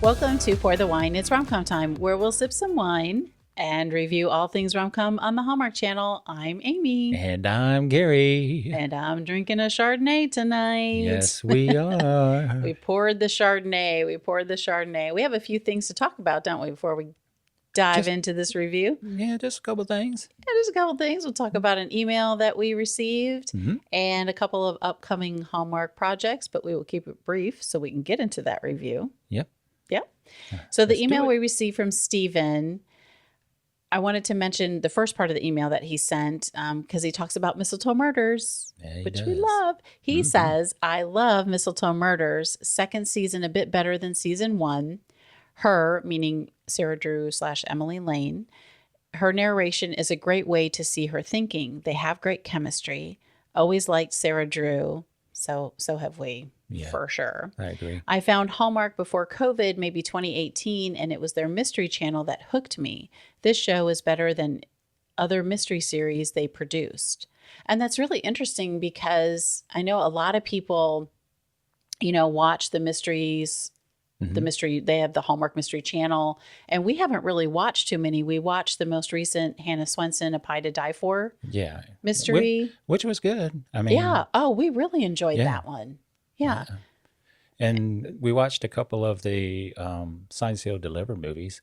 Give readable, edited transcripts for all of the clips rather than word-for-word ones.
Welcome to Pour the Wine. It's Rom-Com Time, where we'll sip some wine and review all things rom-com on the Hallmark Channel. I'm Amy. And I'm Gary. And I'm drinking a Chardonnay tonight. Yes, we are. We poured the Chardonnay. We have a few things to talk about, don't we, before we dive into this review? Yeah, just a couple things. Yeah, just a couple things. We'll talk about an email that we received and a couple of upcoming Hallmark projects, but we will keep it brief so we can get into that review. Yep. So the email we received from Stephen, I wanted to mention the first part of the email that he sent because he talks about Mistletoe Murders, which we love. He says, I love Mistletoe Murders. Second season a bit better than season one. Her, meaning Sarah Drew / Emily Lane, her narration is a great way to see her thinking. They have great chemistry. Always liked Sarah Drew. So have we. Yeah, for sure. I agree. I found Hallmark before COVID, maybe 2018, and it was their mystery channel that hooked me. This show is better than other mystery series they produced. And that's really interesting because I know a lot of people, watch the mysteries, they have the Hallmark Mystery Channel, and we haven't really watched too many. We watched the most recent Hannah Swenson, A Pie to Die For mystery. Which was good. I mean, yeah. Oh, we really enjoyed that one. Yeah. And we watched a couple of the Sign, Seal, Deliver movies.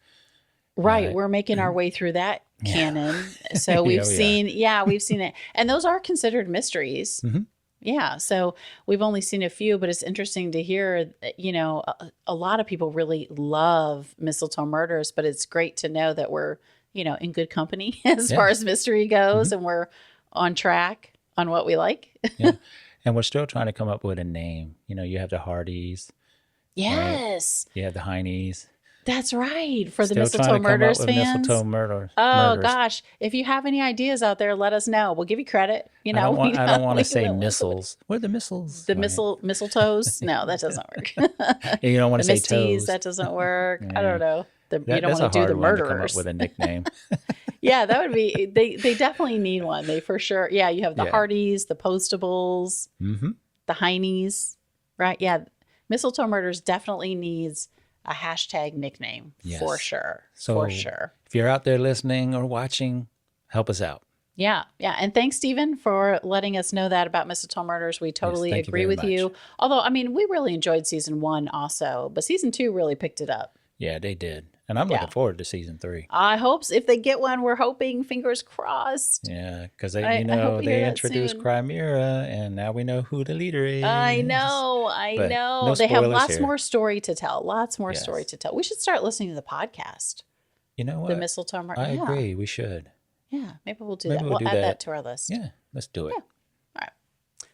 Right. We're making our way through that canon. So we've seen it. And those are considered mysteries. Yeah. So we've only seen a few, but it's interesting to hear, a lot of people really love Mistletoe Murders, but it's great to know that we're, in good company as far as mystery goes and we're on track on what we like. Yeah. And we're still trying to come up with a name. You have the Hardys. Yes. Right? You have the Heinies. That's right. For the Mistletoe Murders fans. Mistletoe Murders. Oh, gosh. If you have any ideas out there, let us know. We'll give you credit. I don't want to say missiles. What are the missiles? The mistletoes? No, that doesn't work. You don't want to say toes. That doesn't work. I don't know. You don't want to do the murderers. To come up with a nickname. Yeah, that would be, they definitely need one. They for sure. Yeah, you have the Hardys, the Postables, the Heinies, right? Yeah, Mistletoe Murders definitely needs a hashtag nickname for sure. For sure. If you're out there listening or watching, help us out. Yeah. And thanks, Stephen, for letting us know that about Mistletoe Murders. We totally agree with you. Although, we really enjoyed season 1 also, but season 2 really picked it up. Yeah, they did. And I'm looking forward to season 3. I hope so. If they get one, we're hoping, fingers crossed. Yeah, because they introduced Crimea, and now we know who the leader is. I know. No, they have lots more story to tell. Story to tell. We should start listening to the podcast. You know what? The Mistletoe Murders. I agree. We should. Yeah, maybe we'll do that. We'll add that to our list. Yeah, let's do it. Yeah. All right.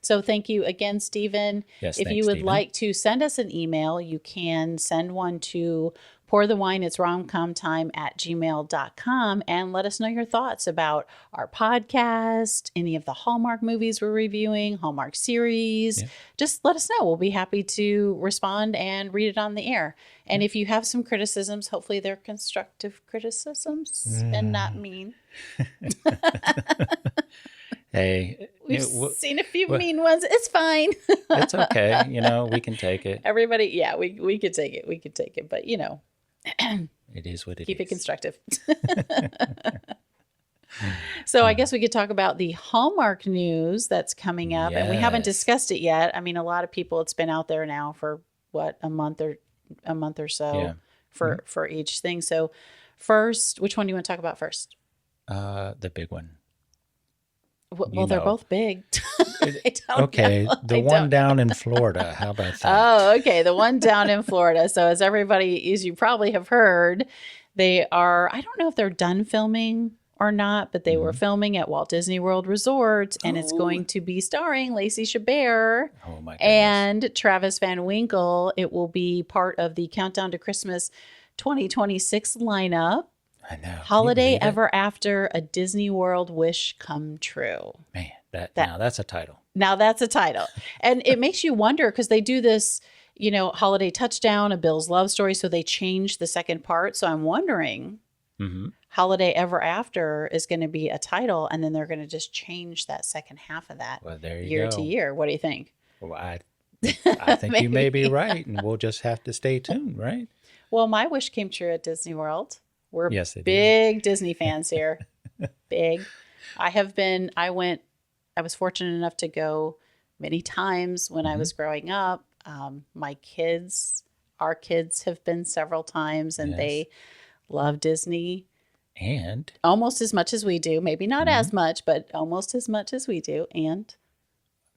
So thank you again, Stephen. Yes, if you would like to send us an email, you can send one to pourthewineitsrom.bsky.social and let us know your thoughts about our podcast, any of the Hallmark movies we're reviewing, Hallmark series. Yeah. Just let us know. We'll be happy to respond and read it on the air. And if you have some criticisms, hopefully they're constructive criticisms and not mean. Hey, we've seen a few mean ones. It's fine. It's okay. We can take it. Everybody, we could take it. We could take it. But, it is what it is. Keep it constructive. So I guess we could talk about the Hallmark news that's coming up. Yes. And we haven't discussed it yet. A lot of people, it's been out there now for a month or so for each thing. So first, which one do you want to talk about first? The big one. Well, they're both big. Okay, the one down in Florida. How about that? Oh, okay, the one down in Florida. So as you probably have heard, they are, I don't know if they're done filming or not, but they were filming at Walt Disney World Resort, and it's going to be starring Lacey Chabert and Travis Van Winkle. It will be part of the Countdown to Christmas 2026 lineup. I know. Holiday Ever After, a Disney World Wish Come True. Man, now that's a title. Now that's a title. And it makes you wonder because they do this, Holiday Touchdown, A Bill's Love Story. So they changed the second part. So I'm wondering, Holiday Ever After is going to be a title, and then they're going to just change that second half of that year to year. What do you think? Well, I think you may be right, and we'll just have to stay tuned, right? Well, my wish came true at Disney World. We're Yes, it big Disney fans here. Big. I was fortunate enough to go many times when I was growing up. Our kids have been several times, and they love Disney. And almost as much as we do. Maybe not as much, but almost as much as we do. And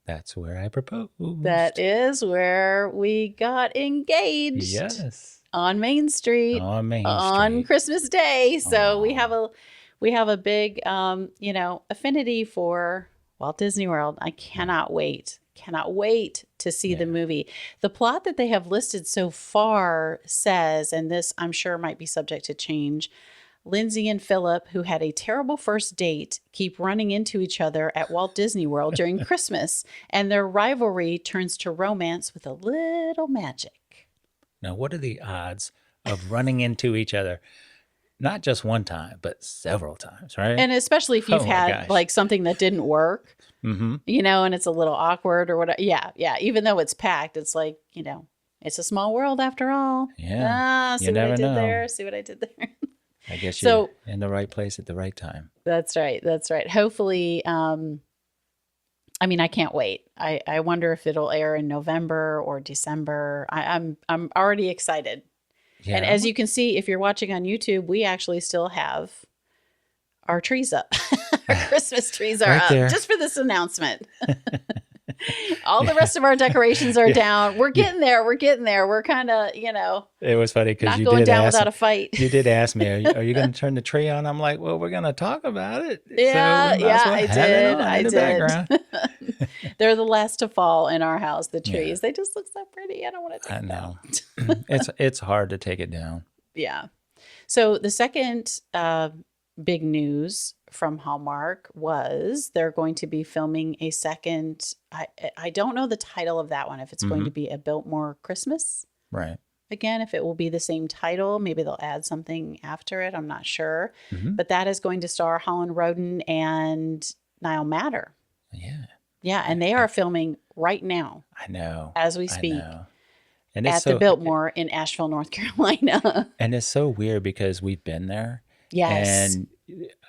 that's where I proposed. that is where we got engaged. Yes. On Main Street. On Christmas Day. So we have a big affinity for Walt Disney World. I cannot wait to see the movie. The plot that they have listed so far says, and this I'm sure might be subject to change, Lindsay and Philip, who had a terrible first date, keep running into each other at Walt Disney World during Christmas, and their rivalry turns to romance with a little magic. Now, what are the odds of running into each other? Not just one time, but several times, right? And especially if you've had like something that didn't work, and it's a little awkward or whatever. Yeah. Even though it's packed, it's like, it's a small world after all. Yeah. See what I did there. See what I did there. I guess you're in the right place at the right time. That's right. Hopefully, I can't wait. I wonder if it'll air in November or December. I'm already excited. Yeah. And as you can see, if you're watching on YouTube, we actually still have our trees up. Our Christmas trees are up just for this announcement. All the rest of our decorations are down. We're getting there. We're kind of, It was funny because you going down without a fight. You did ask me, are you going to turn the tree on? I'm like, well, we're going to talk about it. Yeah, I did. They're the last to fall in our house, the trees. They just look so pretty. I don't want to take them down. It's hard to take it down. Yeah. So the second big news from Hallmark was they're going to be filming a second. I don't know the title of that one, if it's going to be a Biltmore Christmas. Right. Again, if it will be the same title, maybe they'll add something after it. I'm not sure. But that is going to star Holland Roden and Niall Matter. Yeah. Yeah. And they are filming right now. I know. As we speak. And at the Biltmore in Asheville, North Carolina. And it's so weird because we've been there. Yes. And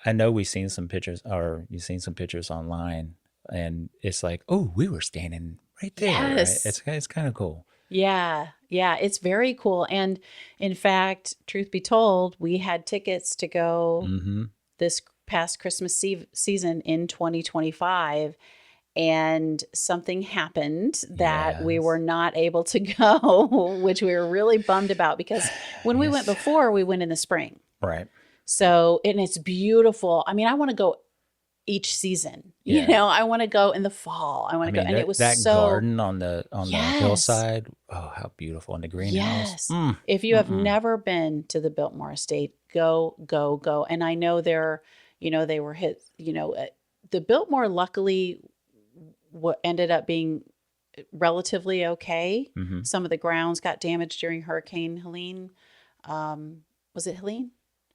I know we've seen some pictures, or you've seen some pictures online, and it's like, oh, we were standing right there. Yes. Right? It's kind of cool. Yeah. It's very cool. And in fact, truth be told, we had tickets to go this past Christmas season in 2025. And something happened that we were not able to go, which we were really bummed about, because when we went before, we went in the spring. Right. So, and it's beautiful. I want to go each season. I want to go in the fall. I want to go. And it was that garden on the hillside. Oh, how beautiful. And the greenhouse. Yes. If you have never been to the Biltmore Estate, go. And I know they were hit, the Biltmore, luckily, what ended up being relatively okay. Some of the grounds got damaged during Hurricane Helene. Was it Helene?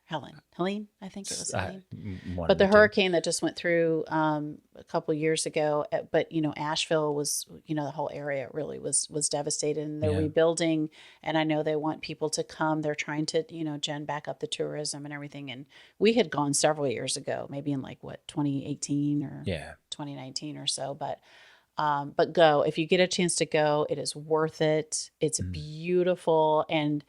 Helene, I think it was Helene. But the hurricane that just went through a couple years ago, but Asheville was, the whole area really was devastated, and they're rebuilding. And I know they want people to come. They're trying to, gen back up the tourism and everything. And we had gone several years ago, maybe in 2018 or 2019 or so. But go, if you get a chance to go, it is worth it. It's beautiful. And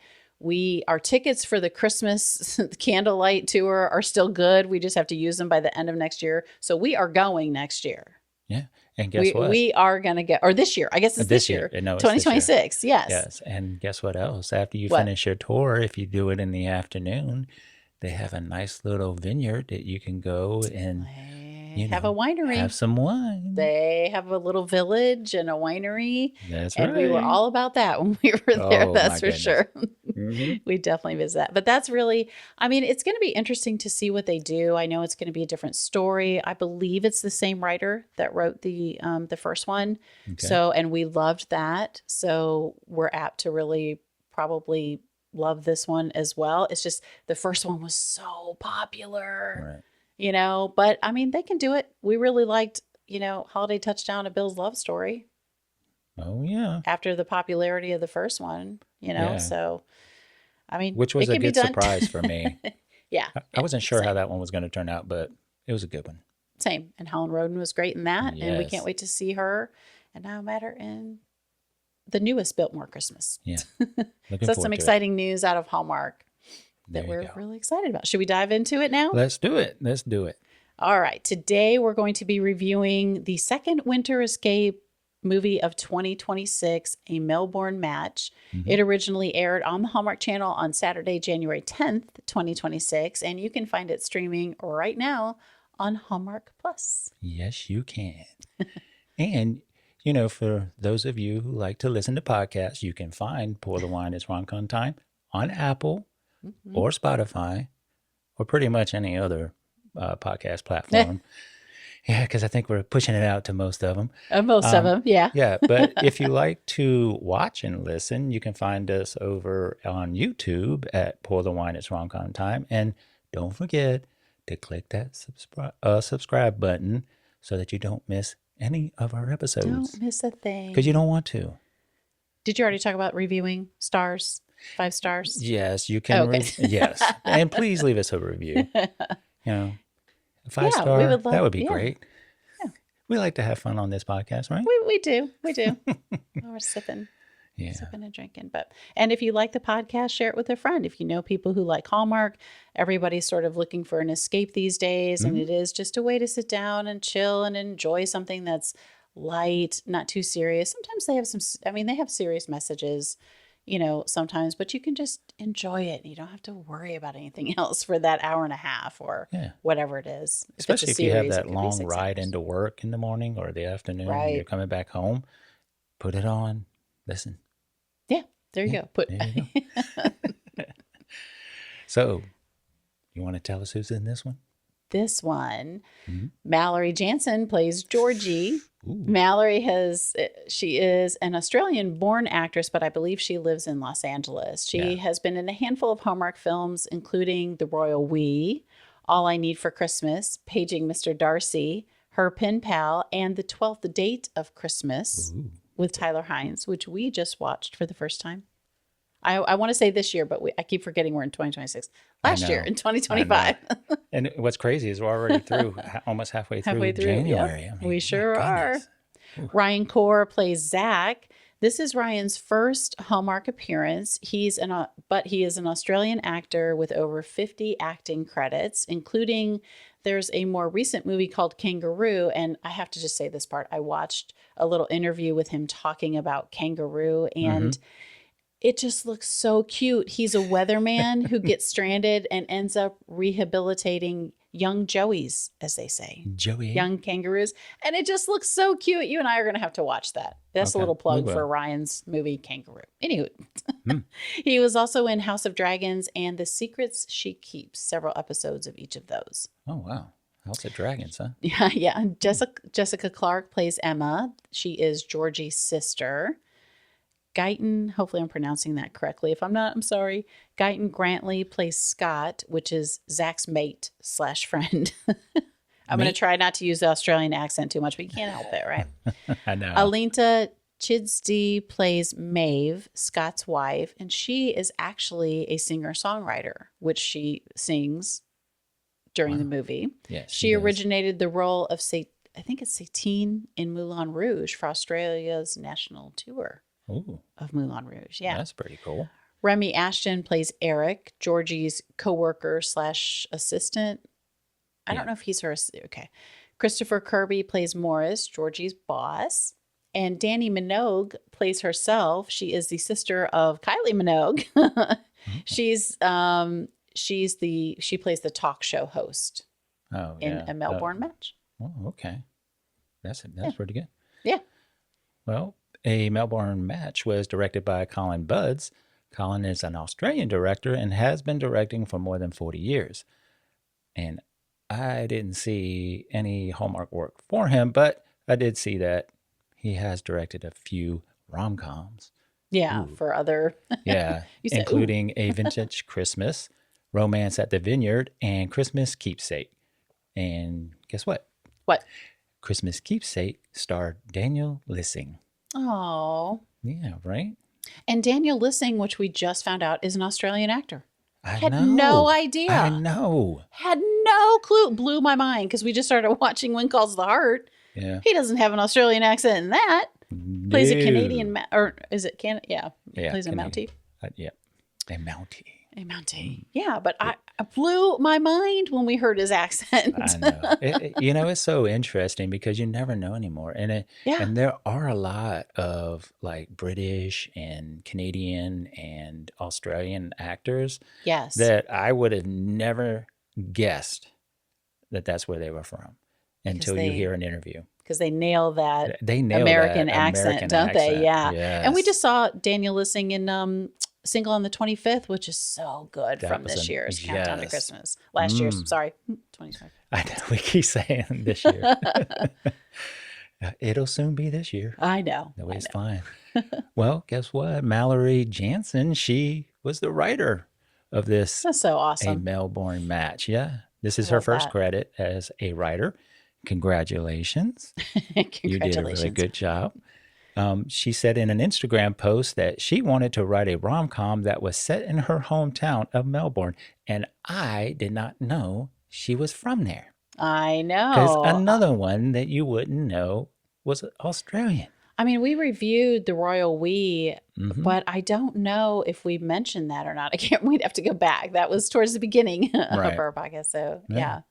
our tickets for the Christmas candlelight tour are still good. We just have to use them by the end of next year. So we are going next year. Yeah. And guess what? We are going to get, or this year. I guess it's this year. No, it's 2026. Yes. Yes. And guess what else? After you finish your tour, if you do it in the afternoon, they have a nice little vineyard that you can go and have a winery. Have some wine. They have a little village and a winery. That's right. And we were all about that when we were there. That's for sure. We definitely visit that. But that's really, it's going to be interesting to see what they do. I know it's going to be a different story. I believe it's the same writer that wrote the first one. Okay. So, and we loved that. So we're apt to really probably love this one as well. It's just the first one was so popular. Right. But they can do it. We really liked, Holiday Touchdown, A Bill's Love Story. Oh, yeah. After the popularity of the first one, so I mean, which was a good surprise for me. Yeah. I wasn't sure how that one was going to turn out, but it was a good one. Same. And Helen Roden was great in that. Yes. And we can't wait to see her and now Matter in the newest Biltmore Christmas. Yeah. So that's some exciting news out of Hallmark that we're really excited about. Should we dive into it now? Let's do it. All right. Today we're going to be reviewing the second Winter Escape movie of 2026, A Melbourne Match. Mm-hmm. It originally aired on the Hallmark Channel on Saturday, January 10th, 2026, and you can find it streaming right now on Hallmark Plus. Yes, you can. And, you know, for those of you who like to listen to podcasts, you can find Pour the Wine, It's Rom-Com Time on Apple or Spotify or pretty much any other podcast platform. Yeah, because I think we're pushing it out to most of them. Most of them, yeah. Yeah, but if you like to watch and listen, you can find us over on YouTube at Pour the Wine, It's Rom-Com Time. And don't forget to click that subscribe button so that you don't miss any of our episodes. Don't miss a thing. Because you don't want to. Did you already talk about reviewing stars? 5 stars? Yes, you can. Yes. And please leave us a review. You know. 5-star, that would be great. Yeah. We like to have fun on this podcast, right? We do. We're sipping and drinking. And if you like the podcast, share it with a friend. If you know people who like Hallmark, everybody's sort of looking for an escape these days. And it is just a way to sit down and chill and enjoy something that's light, not too serious. Sometimes they have they have serious messages, you know, sometimes, but you can just enjoy it. You don't have to worry about anything else for that hour and a half or whatever it is. Especially if you have that long ride into work in the morning or the afternoon and you're coming back home, put it on, listen. Yeah, there you go. There you go. So, you want to tell us who's in this one? This one, Mallory Jansen plays Georgie. Ooh. Mallory she is an Australian-born actress, but I believe she lives in Los Angeles. She has been in a handful of Hallmark films, including The Royal We, All I Need for Christmas, Paging Mr. Darcy, Her Pen Pal, and The 12th Date of Christmas with Tyler Hynes, which we just watched for the first time. I want to say this year, but I keep forgetting we're in 2026. Last year in 2025. And what's crazy is we're already through, almost halfway through January. Yep. I mean, we sure are. Ryan Corr plays Zach. This is Ryan's first Hallmark appearance. He is an Australian actor with over 50 acting credits, including there's a more recent movie called Kangaroo. And I have to just say this part. I watched a little interview with him talking about Kangaroo, and it just looks so cute. He's a weatherman who gets stranded and ends up rehabilitating young joeys, as they say. Young kangaroos. And it just looks so cute. You and I are going to have to watch that. That's a little plug for Ryan's movie Kangaroo. Anywho, he was also in House of Dragons and The Secrets She Keeps, several episodes of each of those. Oh, wow. House of Dragons, huh? Yeah. And Jessica Clarke plays Emma. She is Georgie's sister. Guyton, hopefully I'm pronouncing that correctly. If I'm not, I'm sorry. Guyton Grantley plays Scott, which is Zach's mate / friend. I'm going to try not to use the Australian accent too much, but you can't help it, right? I know. Alinta Chidsey plays Maeve, Scott's wife, and she is actually a singer-songwriter, which she sings during the movie. Yes, she originated the role of, I think it's Satine in Moulin Rouge for Australia's national tour. Ooh. Of Moulin Rouge. Yeah. That's pretty cool. Remy Ashton plays Eric, Georgie's co-worker / assistant. I don't know if he's her. Okay. Christopher Kirby plays Morris, Georgie's boss. And Dani Minogue plays herself. She is the sister of Kylie Minogue. She plays the talk show host in A Melbourne Match. Oh, okay. That's pretty good. Yeah. Well, A Melbourne Match was directed by Colin Buds. Colin is an Australian director and has been directing for more than 40 years. And I didn't see any Hallmark work for him, but I did see that he has directed a few rom-coms. Yeah, for other... Yeah, including A Vintage Christmas, Romance at the Vineyard, and Christmas Keepsake. And guess what? What? Christmas Keepsake starred Daniel Lissing. Oh. Yeah, right? And Daniel Lissing, which we just found out, is an Australian actor. Had no idea. I know. Had no clue. Blew my mind because we just started watching When Calls the Heart. Yeah. He doesn't have an Australian accent in that. No. Plays a Canadian, or is it Canada? Yeah. Plays Canadian. a Mountie. Yeah. A Mountie. A Mountie. Yeah, but I blew my mind when we heard his accent. I know. It's so interesting because you never know anymore. And and there are a lot of like British and Canadian and Australian actors that I would have never guessed that that's where they were from until you hear an interview. Because they nail that American accent, don't they? Yeah. Yes. And we just saw Daniel Lissing in Single on the 25th, which is so good from this year's Countdown to Christmas. Last year's, sorry, 25. I know, we keep saying this year. It'll soon be this year. I know. No, it's fine. Well, guess what? Mallory Jansen, she was the writer of this. That's so awesome. A Melbourne match. Yeah. This is her first credit as a writer. Congratulations. You did a really good job. She said in an Instagram post that she wanted to write a rom-com that was set in her hometown of Melbourne. And I did not know she was from there. I know. Because another one that you wouldn't know was Australian. I mean, we reviewed The Royal We, but I don't know if we mentioned that or not. We'd have to go back. That was towards the beginning of our podcast. So, yeah.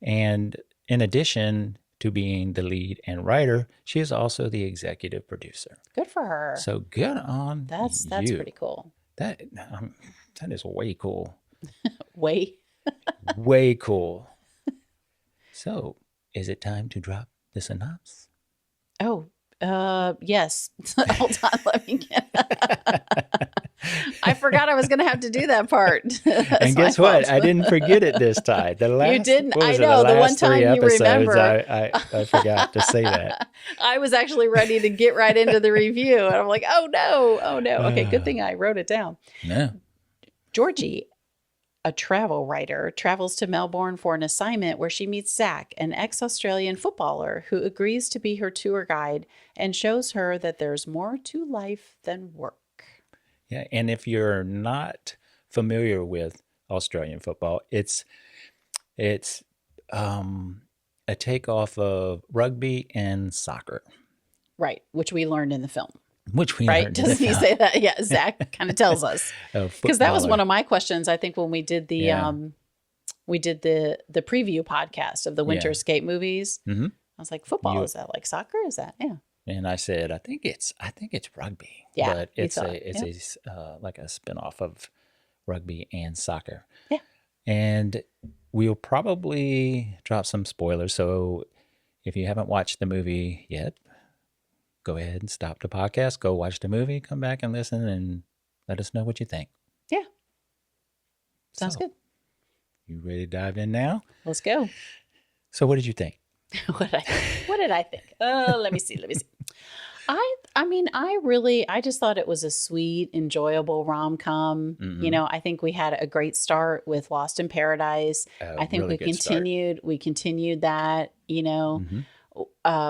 And in addition to being the lead and writer, she is also the executive producer. Good for her. So good on That's pretty cool. That is way cool. Way cool. So, is it time to drop the synopsis? Oh, yes. Hold on, let me get. I forgot I was going to have to do that part. And guess what? I didn't forget it this time. You didn't. I know the one time you remember. I forgot to say that. I was actually ready to get right into the review, and I'm like, oh no. Okay, good thing I wrote it down. No. Georgie, a travel writer, travels to Melbourne for an assignment where she meets Zach, an ex-Australian footballer who agrees to be her tour guide and shows her that there's more to life than work. Yeah, and if you're not familiar with Australian football, it's a takeoff of rugby and soccer. Right, which we learned in the film. Which we right? Doesn't he say that? Yeah, Zach kind of tells us because that was one of my questions. I think when we did the the preview podcast of the Winter Escape movies, I was like, football, is that like soccer? Is that And I said, I think it's rugby. Yeah, but it's like a spinoff of rugby and soccer. Yeah, and we'll probably drop some spoilers. So if you haven't watched the movie yet, go ahead and stop the podcast, go watch the movie, come back and listen, and let us know what you think. Yeah. Sounds good. You ready to dive in now? Let's go. So what did you think? What did I think? Let me see. I just thought it was a sweet, enjoyable rom-com. Mm-hmm. I think we had a great start with Lost in Paradise. I think really we continued that,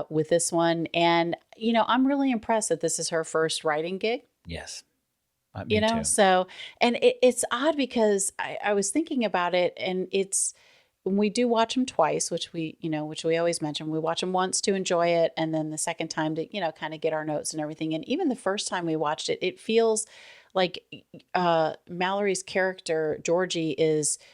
with this one. And, I'm really impressed that this is her first writing gig. Yes. Me too. So, and it's odd because I was thinking about it, and we do watch them twice, which we always mention. We watch them once to enjoy it, and then the second time to, kind of get our notes and everything. And even the first time we watched it, it feels like Mallory's character, Georgie,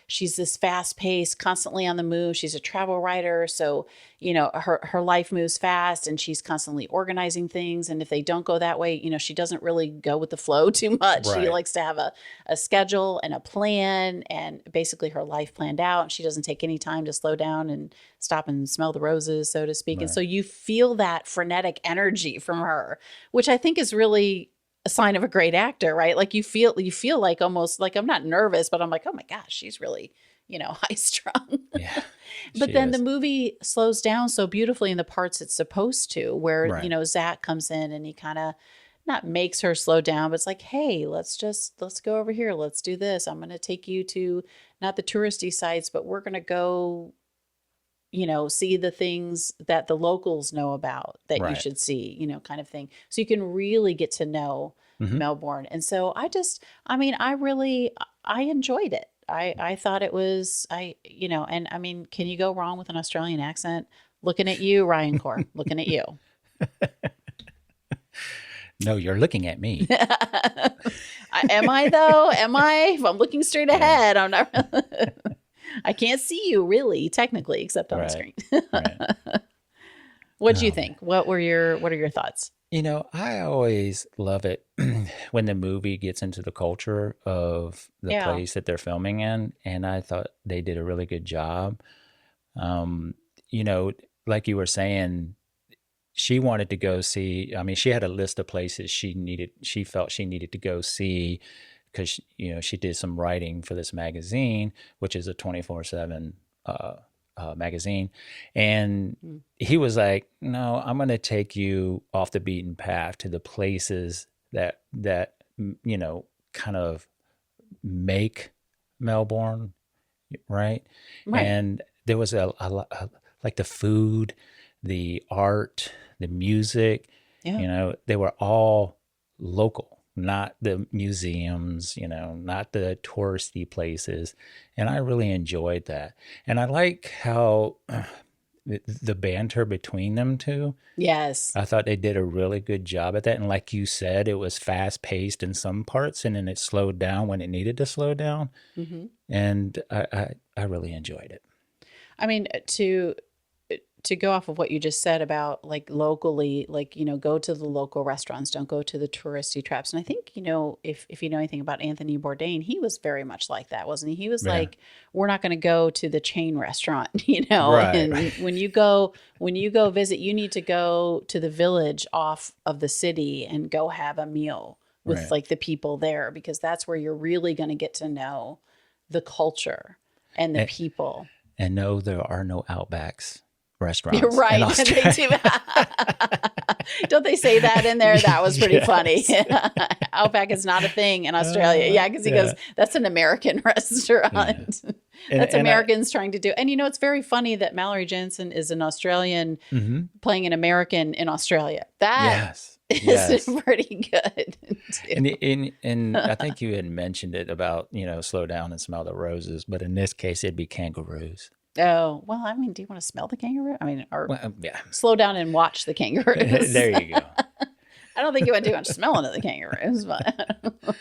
she's this fast paced, constantly on the move. She's a travel writer. So, her life moves fast and she's constantly organizing things. And if they don't go that way, she doesn't really go with the flow too much. Right. She likes to have a schedule and a plan and basically her life planned out. She doesn't take any time to slow down and stop and smell the roses, so to speak. Right. And so you feel that frenetic energy from her, which I think is really a sign of a great actor, right? Like you feel like almost like I'm not nervous, but I'm like, oh my gosh, she's really, high strung. Yeah. But then the movie slows down so beautifully in the parts it's supposed to, where, right. Zach comes in and he kind of not makes her slow down, but it's like, hey, let's go over here. Let's do this. I'm going to take you to not the touristy sites, but we're going to go, see the things that the locals know about that right. you should see, kind of thing. So you can really get to know Melbourne. And so I enjoyed it. I thought it was, and I mean, can you go wrong with an Australian accent? Looking at you, Ryan Corr, looking at you. No, you're looking at me. Am I though? Am I? If I'm looking straight ahead, I'm not. I can't see you really, technically, except on the screen. What do you think? What are your thoughts? I always love it when the movie gets into the culture of the place that they're filming in, and I thought they did a really good job. Like you were saying, she wanted to go see, I mean, she had a list of places she felt she needed to go see because, she did some writing for this magazine, which is a 24/7 magazine. And he was like, no, I'm going to take you off the beaten path to the places that kind of make Melbourne, right? And there was a like the food, the art, the music, they were all local, not the museums, not the touristy places. And I really enjoyed that. And I like how the banter between them two. Yes. I thought they did a really good job at that. And like you said, it was fast paced in some parts and then it slowed down when it needed to slow down. And I really enjoyed it. I mean, to go off of what you just said about like locally, like, go to the local restaurants, don't go to the touristy traps. And I think, if you know anything about Anthony Bourdain, he was very much like that, wasn't he? He was like, we're not going to go to the chain restaurant, and when you go visit, you need to go to the village off of the city and go have a meal with like the people there, because that's where you're really going to get to know the culture and the people. And no, there are no Outbacks restaurants. You're right. Don't they say that in there? That was pretty funny. Outback is not a thing in Australia. Because he goes, that's an American restaurant. That's Americans trying to do. And it's very funny that Mallory Jansen is an Australian playing an American in Australia. That is pretty good. And I think you had mentioned it about, slow down and smell the roses, but in this case it'd be kangaroos. Oh, well, I mean, do you want to smell the kangaroo? I mean, or slow down and watch the kangaroos. There you go. I don't think you want too much smelling of the kangaroos, but.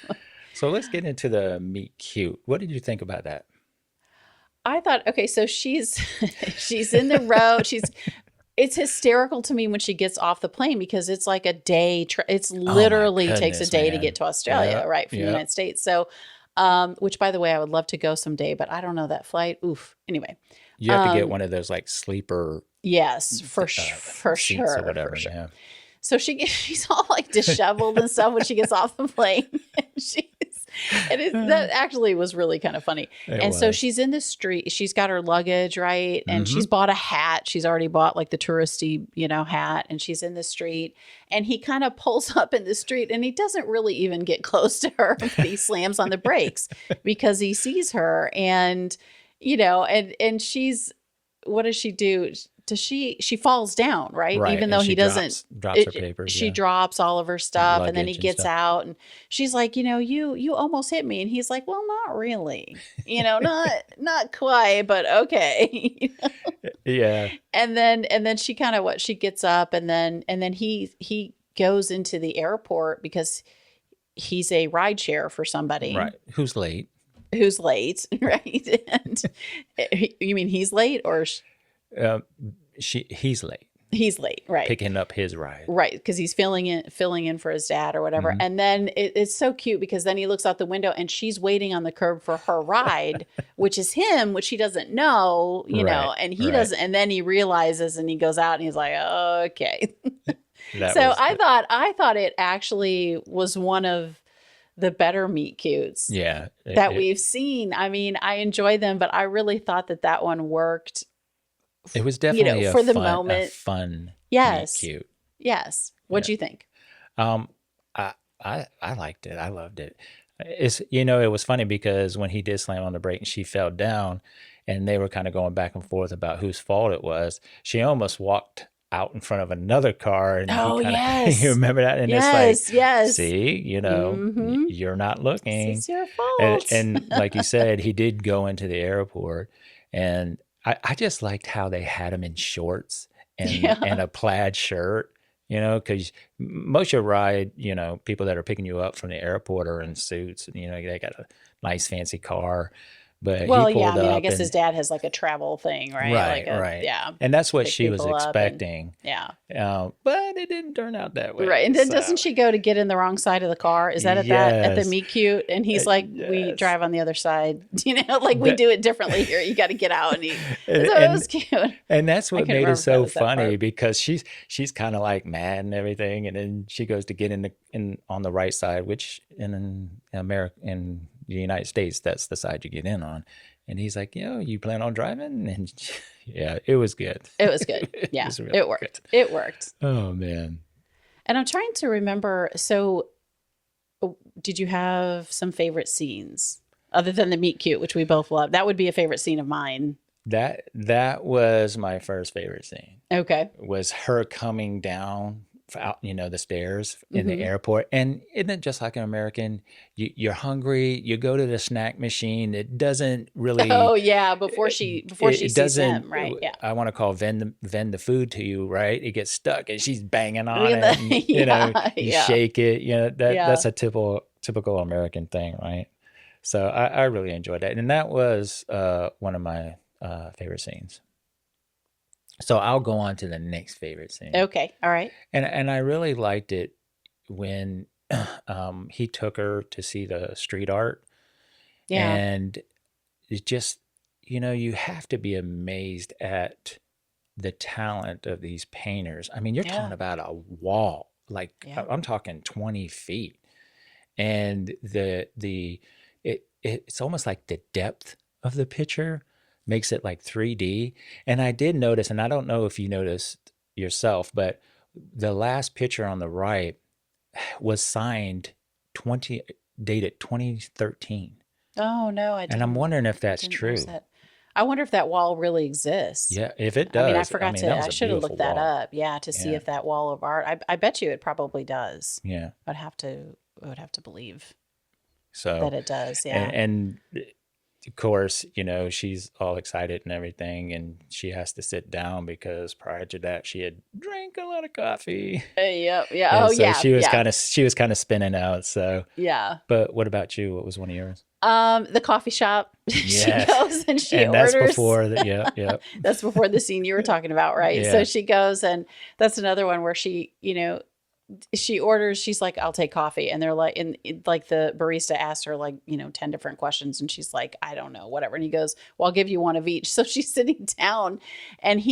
So let's get into the meet cute. What did you think about that? I thought, okay, so she's in the road. It's hysterical to me when she gets off the plane because it's like a day. It's literally takes a day to get to Australia, right, from the United States. So, which, by the way, I would love to go someday, but I don't know that flight. Oof. Anyway. You have to get one of those like sleeper. Yes, for sure. Or whatever. For sure. Yeah. So she's all like disheveled and stuff when she gets off the plane. That actually was really kind of funny. So she's in the street. She's got her luggage, right? And she's bought a hat. She's already bought like the touristy, hat. And she's in the street. And he kind of pulls up in the street and he doesn't really even get close to her. But he slams on the brakes because he sees her. And, and she's, what does she do? She falls down, right? Even though he doesn't drops her papers. She drops all of her stuff and then he gets out and she's like, you almost hit me. And he's like, well, not really, not quite, but okay. Yeah. And then she kind of she gets up and then he goes into the airport because he's a ride share for somebody. Right. Who's late, right? And you mean he's late or he's late. He's late, right? Picking up his ride, right? Because he's filling in for his dad or whatever. And then it's so cute because then he looks out the window and she's waiting on the curb for her ride, which is him, which he doesn't know, and he doesn't. And then he realizes and he goes out and he's like, oh, okay. I thought it actually was one of the better meet cutes that we've seen. I mean, I enjoy them, but I really thought that one worked. It was definitely for the moment, a fun, meet cute. Yes. What'd you think? I liked it. I loved it. It was funny because when he did slam on the brake and she fell down and they were kind of going back and forth about whose fault it was, she almost walked out in front of another car, and Oh, he kind of yes. you remember that, and Yes, it's like, yes. see, you know, you're not looking. This is your fault. And like you said, he did go into the airport, and I just liked how they had him in shorts and a plaid shirt. You know, because most of your ride, you know, people that are picking you up from the airport are in suits, and you know they got a nice fancy car. But Well, he yeah, I pulled mean, I up guess and his dad has like a travel thing, right? right, Like right, yeah, and that's what pick she was people up and- expecting. yeah. But it didn't turn out that way. Right. And then so- doesn't she go to get in the wrong side of the car? Is that at the Yes. meet cute? And he's like, we yes. drive on the other side. You know, like we do it differently here. You got to get out and eat. And- So it was cute. And that's what couldn't made remember it if that so was that funny part. because she's kind of like mad and everything, and then she goes to get in on the right side, which in America, in the United States, that's the side you get in on. And he's like, you plan on driving? And yeah, it was good. It was good. Yeah, was really it worked. It worked. Oh man. And I'm trying to remember. So, did you have some favorite scenes other than the meet cute, which we both love? That would be a favorite scene of mine. That was my first favorite scene. Okay. Was her coming down out, the stairs in the airport. And isn't it just like an American? You're hungry, you go to the snack machine. It doesn't really. Oh yeah, before she sees him, right? Yeah. I want to call vend the food to you, right? It gets stuck, and she's banging on it. And, you shake it. That's a typical American thing, right? So I really enjoyed that, and that was one of my favorite scenes. So I'll go on to the next favorite scene. Okay. All right. And I really liked it when he took her to see the street art. Yeah. And it just, you have to be amazed at the talent of these painters. I mean, you're talking about a wall, like I'm talking 20 feet. And it's almost like the depth of the picture makes it like 3D. And I did notice, and I don't know if you noticed yourself, but the last picture on the right was signed dated 2013. Oh no, I didn't. And I'm wondering if that's true. I wonder if that wall really exists. Yeah, if it does. I mean, I forgot I should have looked that up. Yeah, to see if that wall of art. I bet you it probably does. Yeah. I would have to believe so that it does. Yeah. And of course, she's all excited and everything, and she has to sit down because prior to that, she had drank a lot of coffee. Yeah. And so she was kind of spinning out. So yeah. But what about you? What was one of yours? The coffee shop. Yes. She goes and she orders. That's before the That's before the scene you were talking about, right? Yeah. So she goes, and that's another one where she orders, she's like, I'll take coffee. And they're like, like the barista asked her 10 different questions. And she's like, I don't know, whatever. And he goes, well, I'll give you one of each. So she's sitting down, and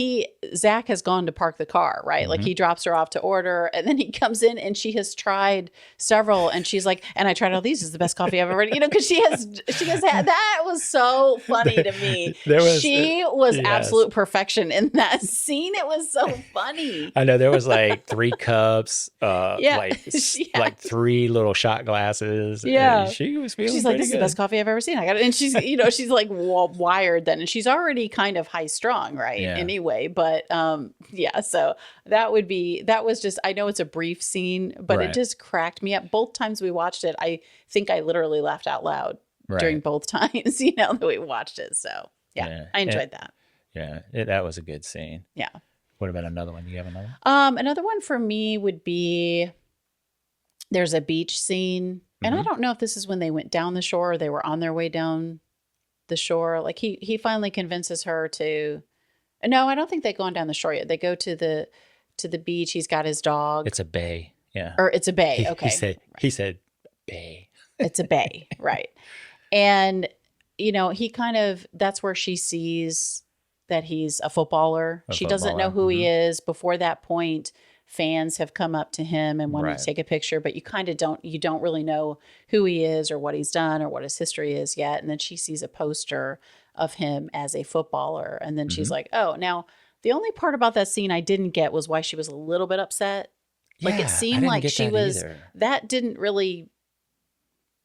Zach has gone to park the car, right? Mm-hmm. Like he drops her off to order, and then he comes in and she has tried several, and she's like, and I tried all these. It's the best coffee I've ever, because she has had, that was so funny to me. She was absolute perfection in that scene. It was so funny. I know there was like 3 cups. Like 3 little shot glasses. Yeah. She was feeling She's like, pretty this is good. the best coffee I've ever seen. I got it. And she's, she's like wired then. And she's already kind of high strung, right? Yeah. Anyway, but so that was just, I know it's a brief scene, but it just cracked me up. Both times we watched it, I think I literally laughed out loud during both times, that we watched it. So I enjoyed that. Yeah, that was a good scene. Yeah. What about another one? Do you have another one? Another one for me would be, there's a beach scene. And I don't know if this is when they went down the shore or they were on their way down the shore. Like he finally convinces her to, no, I don't think they've gone down the shore yet. They go to the beach. He's got his dog. It's a bay. Yeah. Or it's a bay. Okay. He said bay. It's a bay. Right. And, he kind of, that's where she sees that he's a footballer. She doesn't know who he is. Before that point, fans have come up to him and wanted to take a picture, but you kind of don't really know who he is or what he's done or what his history is yet. And then she sees a poster of him as a footballer. And then she's like, oh, now the only part about that scene I didn't get was why she was a little bit upset. Like it seemed like she was, that didn't really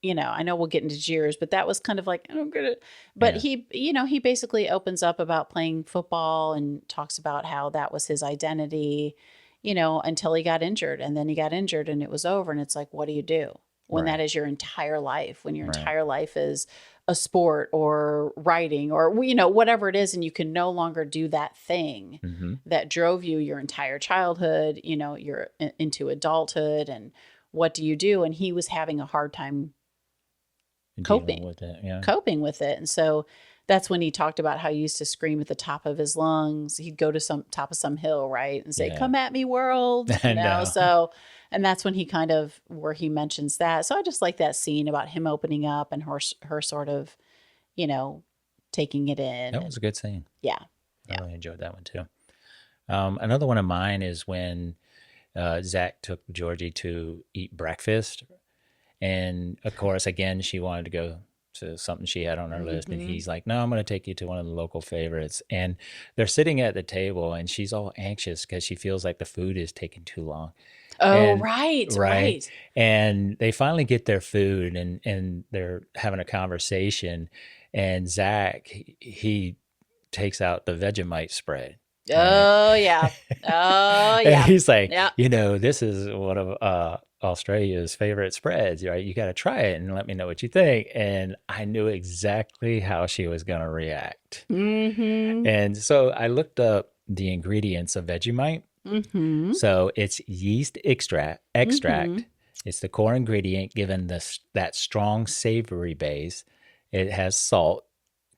I know we'll get into jeers, but that was kind of like, I don't get it. But he basically opens up about playing football and talks about how that was his identity, until he got injured. And then he got injured and it was over. And it's like, what do you do when that is your entire life, when your entire life is a sport or writing or, whatever it is. And you can no longer do that thing that drove you your entire childhood, you're into adulthood, and what do you do? And he was having a hard time coping with it. And so that's when he talked about how he used to scream at the top of his lungs. He'd go to some top of some hill, right, and say, "Come at me, world." So, and that's when he where he mentions that. So I just like that scene about him opening up and her sort of, taking it in. That was a good scene. Yeah. I really enjoyed that one too. Another one of mine is when Zach took Georgie to eat breakfast. And of course, again, she wanted to go to something she had on her list. And he's like, no, I'm going to take you to one of the local favorites. And they're sitting at the table and she's all anxious because she feels like the food is taking too long. Oh, right. And they finally get their food and they're having a conversation. And Zach, he takes out the Vegemite spread. Oh, yeah. Oh, yeah. And he's like, this is one of Australia's favorite spreads, right? You got to try it and let me know what you think. And I knew exactly how she was going to react. And so I looked up the ingredients of Vegemite. So it's yeast extract. It's the core ingredient given that strong savory base. It has salt,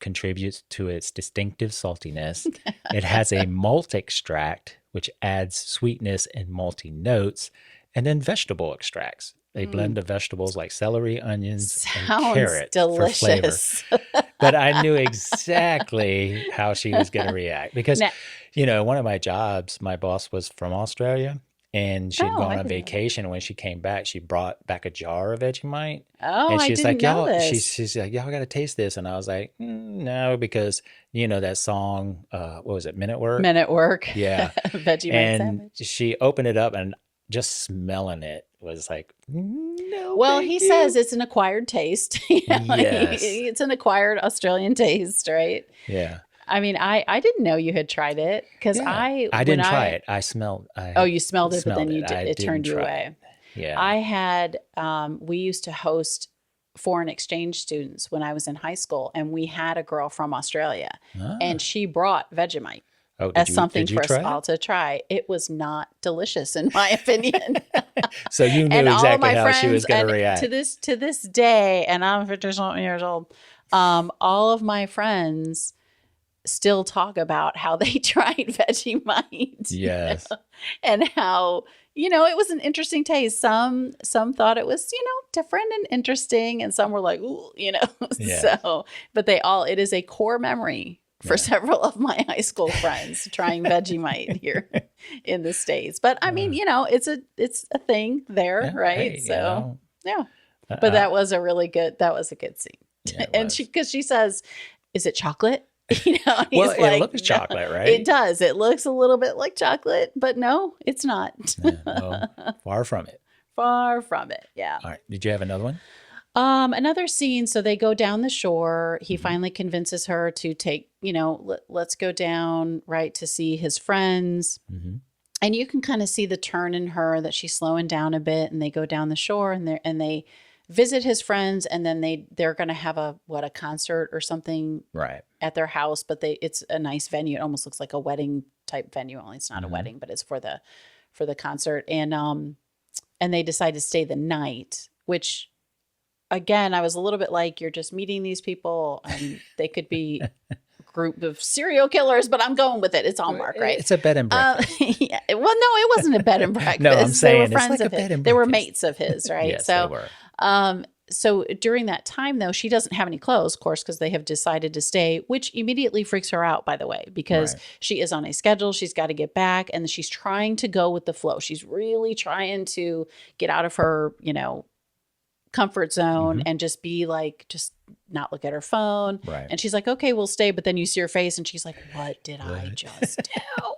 contributes to its distinctive saltiness. It has a malt extract, which adds sweetness and malty notes. And then vegetable extracts. They blend of vegetables like celery, onions, and carrot delicious. For flavor. But I knew exactly how she was going to react because, one of my jobs, my boss was from Australia, and she'd gone on vacation. And when she came back, she brought back a jar of Vegemite. Oh, and she's like, know y'all, this. She's like, y'all got to taste this. And I was like, no, because that song, what was it? Men at Work. Men at Work. Yeah. Vegemite and sandwich. She opened it up and just smelling it was like, no. Well, he says it's an acquired taste. Yes. It's an acquired Australian taste, right? Yeah. I mean, I didn't know you had tried it because I didn't try it. I smelled. You smelled it, but then it turned you away. Yeah. I had. We used to host foreign exchange students when I was in high school, and we had a girl from Australia, and she brought Vegemite. As something for us all to try. It was not delicious, in my opinion. So you knew exactly how she was going to react. To this day, and I'm 50-something years old, all of my friends still talk about how they tried Vegemite. Yes. And how, it was an interesting taste. Some thought it was, different and interesting, and some were like, ooh, Yeah. So, but it is a core memory for several of my high school friends trying Vegemite here in the States. But I mean, it's a thing there, right? Hey, so yeah. But that was a good scene. Yeah, and she says, "Is it chocolate?" Well, it looks chocolate, right? It does. It looks a little bit like chocolate, but no, it's not. No, far from it. Far from it. Yeah. All right. Did you have another one? Another scene. So they go down the shore. He finally convinces her to take, let's go down, right, to see his friends. And you can kind of see the turn in her that she's slowing down a bit, and they go down the shore and they visit his friends, and then they're going to have a concert or something at their house, but it's a nice venue. It almost looks like a wedding type venue, only it's not a wedding, but it's for the concert. And they decide to stay the night, which again, I was a little bit like, you're just meeting these people and they could be a group of serial killers, but I'm going with it. It's Hallmark, right? It's a bed and breakfast. Yeah. Well, no, it wasn't a bed and breakfast. No, I'm saying they were friends it's like of a bed his. and They were breakfast. mates of his, right? Yes, they were. So during that time, though, she doesn't have any clothes, of course, because they have decided to stay, which immediately freaks her out, by the way, because she is on a schedule. She's got to get back, and she's trying to go with the flow. She's really trying to get out of her, comfort zone and just be like, just not look at her phone. Right. And she's like, okay, we'll stay. But then you see her face and she's like, what did I just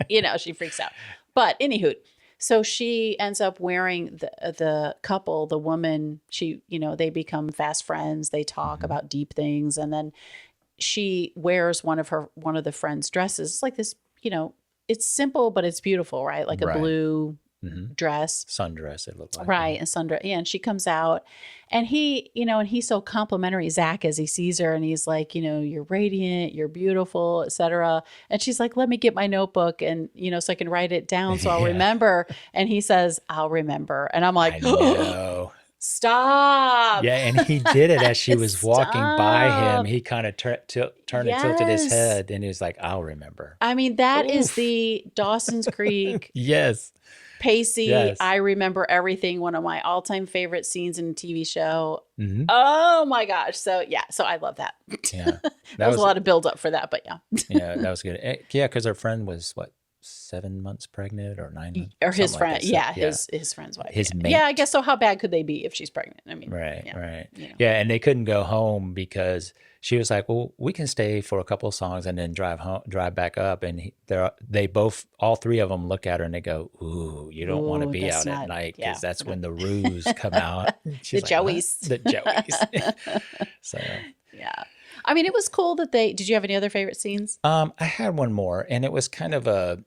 do? She freaks out. But anywho, So she ends up wearing the couple, the woman, they become fast friends. They talk about deep things. And then she wears one of the friend's dresses. It's like this, it's simple, but it's beautiful, right? Like a blue dress. Sundress, it looked like. Right. A sundress. Yeah. And she comes out and and he's so complimentary, Zach, as he sees her. And he's like, you're radiant, you're beautiful, etc. And she's like, let me get my notebook and, so I can write it down so I'll remember. And he says, I'll remember. And I'm like, I know. Stop. Yeah, and he did it as she was walking by him. He kind of turned and tilted his head, and he was like, I'll remember. I mean, that is the Dawson's Creek. Yes. Pacey, yes. I remember everything. One of my all-time favorite scenes in a TV show. Oh my gosh. So I love that. Yeah. That was a lot of build up for that, but yeah. Yeah, that was good. Yeah, because her friend was 7 months pregnant or 9 months? Or his friend. His friend's wife. His mate. Yeah, I guess so. How bad could they be if she's pregnant? I mean, right. Yeah, and they couldn't go home because she was like, well, we can stay for a couple of songs and then drive back up. And all three of them look at her and they go, ooh, you don't want to be out at night because that's when the roos come out. The Joeys. The Joeys. So. Yeah. I mean, it was cool that did you have any other favorite scenes? I had one more, and it was kind of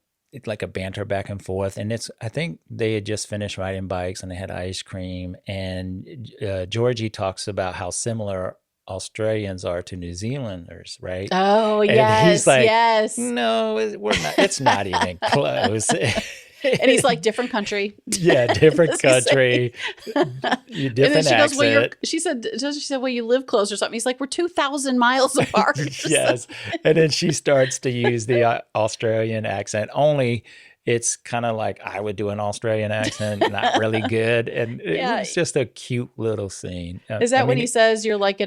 like a banter back and forth. And I think they had just finished riding bikes and they had ice cream. And Georgie talks about how similar Australians are to New Zealanders, right? Oh, and yes. He's like, yes. No, we're not. It's not even close. And he's like, different country. Yeah, different country. Different accent. Goes, she said, well, you live close or something. He's like, we're 2,000 miles apart. Yes. And then she starts to use the Australian accent. Only it's kind of like I would do an Australian accent, not really good. And it was just a cute little scene. Is that when he says you're like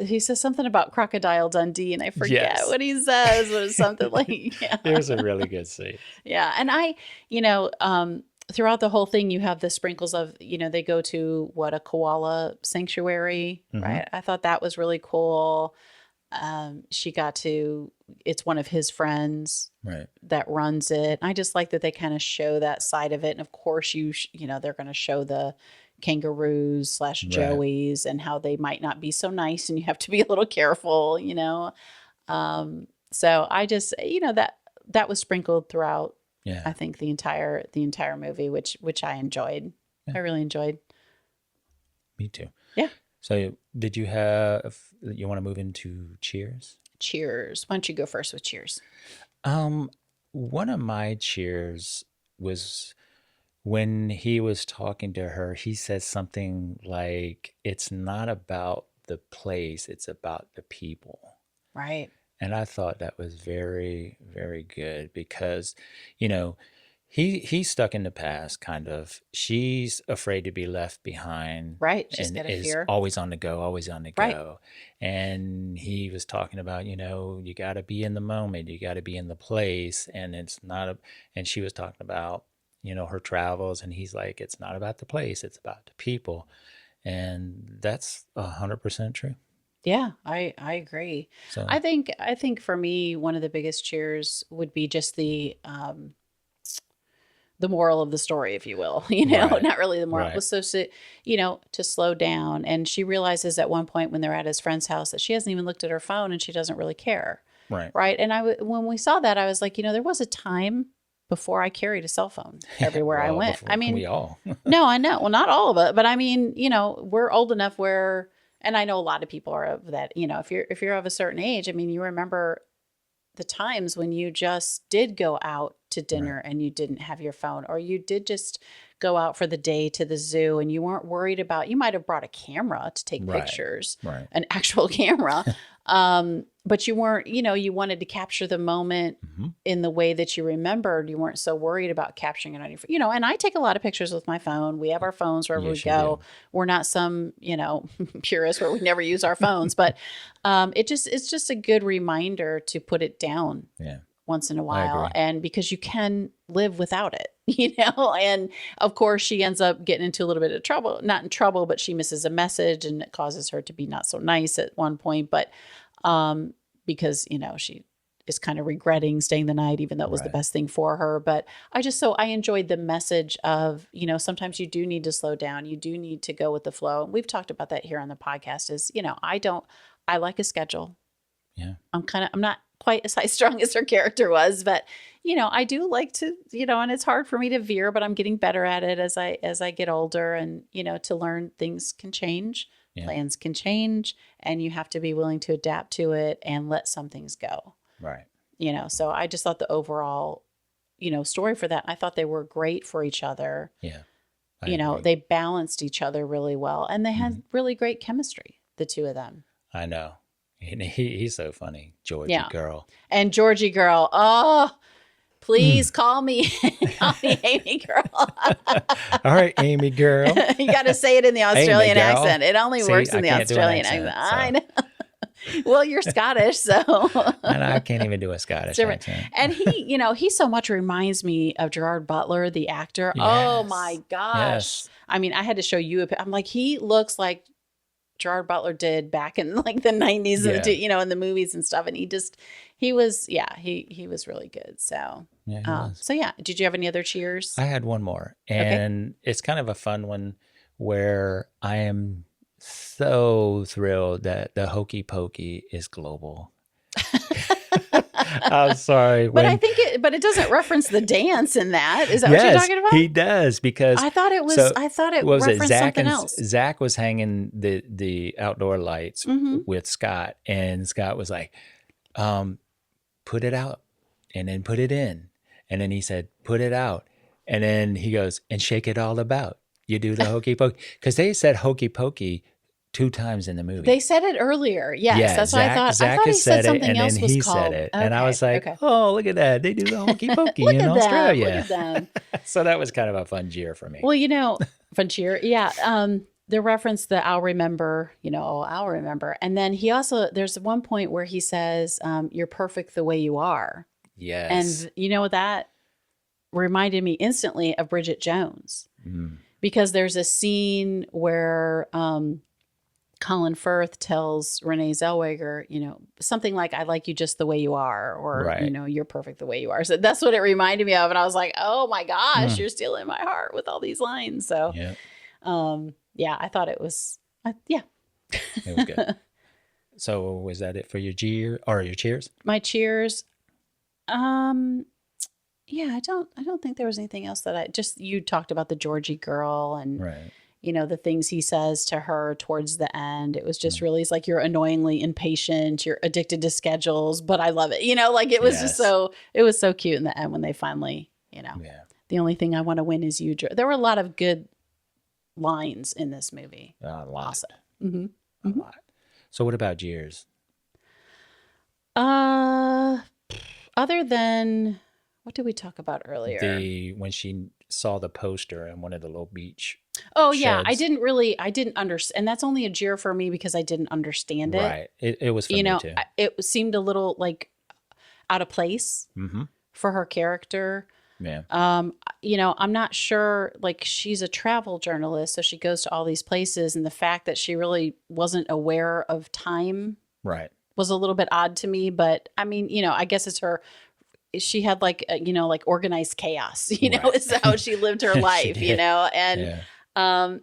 he says something about Crocodile Dundee, and I forget what he says. It was something like, It was a really good scene. Yeah. And I, throughout the whole thing, you have the sprinkles of, they go to a koala sanctuary, right? I thought that was really cool. It's one of his friends that runs it. I just like that they kind of show that side of it. And of course they're going to show the kangaroos / Joeys and how they might not be so nice and you have to be a little careful, so I just, that was sprinkled throughout. Yeah. I think the entire movie, which I enjoyed. Yeah. I really enjoyed. Me too. Yeah. So did you want to move into Cheers? Cheers. Why don't you go first with Cheers? One of my cheers was when he was talking to her, he said something like, it's not about the place, it's about the people. Right. And I thought that was very, very good because, he's stuck in the past, kind of. She's afraid to be left behind. Right. She's got a fear. Always on the go. And he was talking about, you got to be in the moment. You got to be in the place. And and she was talking about, her travels. And he's like, it's not about the place. It's about the people. And that's 100% true. Yeah, I agree. So I think for me, one of the biggest cheers would be just the moral of the story, if you will, not really the moral, but so, to slow down. And she realizes at one point when they're at his friend's house that she hasn't even looked at her phone and she doesn't really care. Right. Right. And when we saw that, I was like, there was a time before I carried a cell phone everywhere I went. I mean, we all. No, I know. Well, not all of it, but I mean, we're old enough where, and I know a lot of people are of that, if you're of a certain age, I mean, you remember the times when you just did go out to dinner and you didn't have your phone, or you did just go out for the day to the zoo and you weren't worried about, you might have brought a camera to take pictures, an actual camera. But you weren't, you wanted to capture the moment in the way that you remembered. You weren't so worried about capturing it on your phone, and I take a lot of pictures with my phone. We have our phones wherever we go. We're not some, purists where we never use our phones, but it's just a good reminder to put it down once in a while. And because you can live without it, and of course she ends up getting into a little bit of trouble, not in trouble, but she misses a message and it causes her to be not so nice at one point, but because, she is kind of regretting staying the night, even though it was the best thing for her. But I enjoyed the message of, you know, sometimes you do need to slow down. You do need to go with the flow. And we've talked about that here on the podcast is, you know, I like a schedule. Yeah. I'm not quite as high strung as her character was, but you know, I do like to, you know, and it's hard for me to veer, but I'm getting better at it as I get older, and, you know, to learn things can change. Yeah. Plans can change, and you have to be willing to adapt to it and let some things go. Right. You know, so I just thought the overall, you know, story for that, I thought they were great for each other. Yeah. You know, they balanced each other really well, and they had really great chemistry, the two of them. I know. He's so funny. Georgie girl. And Georgie girl. Oh, please call me Amy girl. All right, Amy girl. You got to say it in the Australian accent. It only works in the Australian accent. I know. Well, you're Scottish, so. And I can't even do a Scottish accent. And he, you know, he so much reminds me of Gerard Butler, the actor. Yes. Oh my gosh. Yes. I mean, I had to show you I'm like, he looks like Gerard Butler did back in like the 90s, and you know, in the movies and stuff. And he was really good. So, did you have any other cheers? I had one more, and it's kind of a fun one where I am so thrilled that the Hokey Pokey is global. I'm sorry. But but it doesn't reference the dance in that. Is that what you're talking about? He does, because I thought it referenced something else. Zach was hanging the outdoor lights with Scott, and Scott was like, put it out and then put it in. And then he said, put it out. And then he goes, and shake it all about. You do the Hokey Pokey. Because they said Hokey Pokey 2 times in the movie. They said it earlier. Yes, that's what I thought. Zach I thought he said something else was he called. said it. And I was like, oh, look at that. They do the Hokey Pokey in Australia. Look at them. So that was kind of a fun jeer for me. Well, you know, fun cheer. Yeah. The reference that I'll remember. And then there's one point where he says, you're perfect the way you are. Yes. And you know what, that reminded me instantly of Bridget Jones. Because there's a scene where Colin Firth tells Renee Zellweger, you know, something like, I like you just the way you are, or, you know, you're perfect the way you are. So that's what it reminded me of. And I was like, oh my gosh, you're stealing my heart with all these lines. So, I thought it was, It was good. So was that it for your your cheers? My cheers. I don't think there was anything else that you talked about the Georgie girl and, you know, the things he says to her towards the end. It was just really, it's like, you're annoyingly impatient, you're addicted to schedules, but I love it. You know, like it was it was so cute in the end when they finally, you know, the only thing I want to win is you. There were a lot of good lines in this movie. A lot. Awesome. A lot. So what about jeers? Other than, what did we talk about earlier? When she saw the poster in one of the little beach. Oh yeah, I didn't understand. And that's only a jeer for me because I didn't understand it. Right. It was for me too. It seemed a little like out of place for her character. Yeah. You know, I'm not sure, like, she's a travel journalist, so she goes to all these places, and the fact that she really wasn't aware of time was a little bit odd to me. But I mean, you know, I guess she had like, you know, like organized chaos, you know, is how she lived her life, you know, and,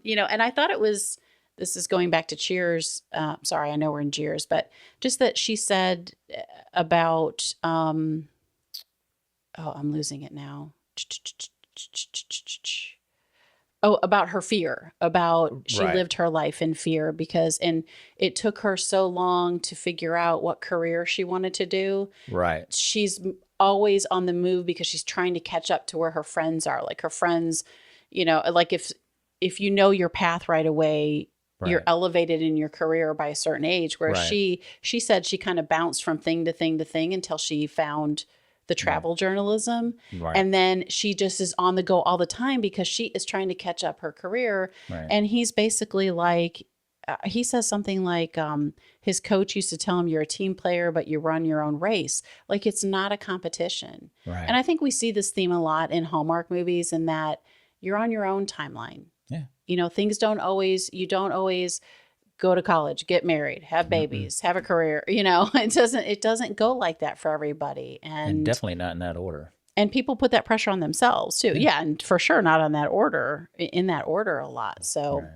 you know, and I thought this is going back to Cheers. Sorry, I know we're in Cheers, but just that she said about, I'm losing it now. Oh, about her fear, about she lived her life in fear and it took her so long to figure out what career she wanted to do. Right. She's always on the move because she's trying to catch up to where her friends are. Like her friends, you know, like if you know your path right away, you're elevated in your career by a certain age. Where she said she kind of bounced from thing to thing to thing until she found the travel journalism. Right. And then she just is on the go all the time because she is trying to catch up her career. Right. And he's basically like, he says something like his coach used to tell him, you're a team player, but you run your own race. Like, it's not a competition. Right. And I think we see this theme a lot in Hallmark movies, in that you're on your own timeline. Yeah. You know, you don't always go to college, get married, have babies, have a career. It doesn't go like that for everybody. And definitely not in that order. And people put that pressure on themselves too. Yeah. And for sure, not in that order a lot. So, Right.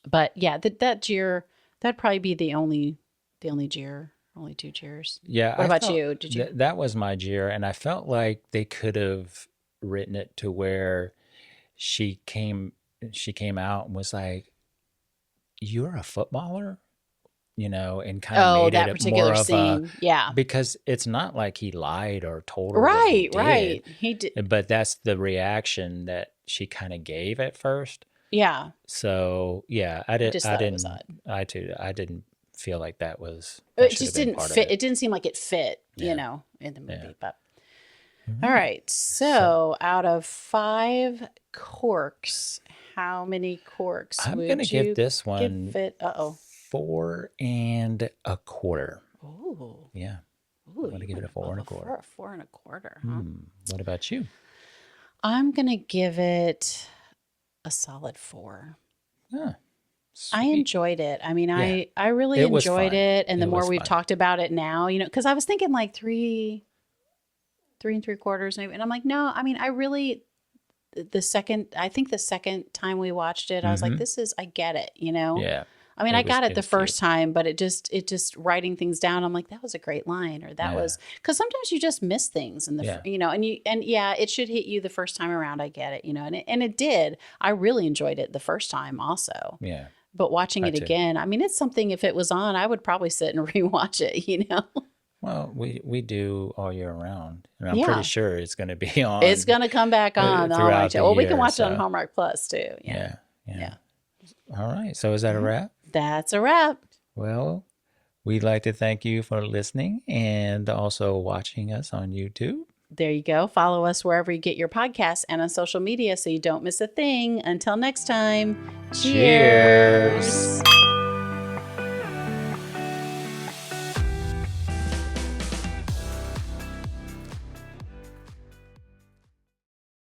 but yeah, that jeer, that'd probably be the only jeer, only 2 jeers. Yeah. What about you? Did you? That was my jeer. And I felt like they could have written it to where she came out and was like, "You're a footballer?" And kind of made that it particular more of scene. Yeah. because it's not like he lied or told her Right. what he did, He did. but that's the reaction that she kind of gave at first. Yeah. So yeah, I just thought it was odd. I didn't feel like that was. It just didn't fit. It didn't seem like it fit, in the movie. Yeah. But all right. So out of 5 corks, how many corks I'm would gonna you give this one give it? 4 1/4. Ooh. Yeah. Ooh, I'm gonna give it a 4 1/4. 4 1/4. Huh? What about you? I'm gonna give it a solid 4. Huh. I Sweet. enjoyed it. I mean, Yeah. I really It was enjoyed fun. it. And the It more was we've fun. talked about it now, because I was thinking like 3 3 3/4 maybe. And I'm like, no, I mean, I think the second time we watched it, I was like, I get it, Yeah. I mean, I got it the was first cute. time, but it just writing things down. I'm like, that was a great line, or that was, because sometimes you just miss things in the, and it should hit you the first time around. I get it, and it did. I really enjoyed it the first time also. Yeah. But watching it too. again, I mean, it's something, if it was on, I would probably sit and rewatch it, Well, we do all year round, and I'm Yeah. pretty sure it's going to be on. It's going to come back on the throughout Hallmark the channel. Well, we can year, watch it on so- Hallmark Plus too. Yeah. Yeah. All right. So is that a wrap? That's a wrap. Well, we'd like to thank you for listening and also watching us on YouTube. There you go. Follow us wherever you get your podcasts and on social media so you don't miss a thing. Until next time, cheers. Cheers.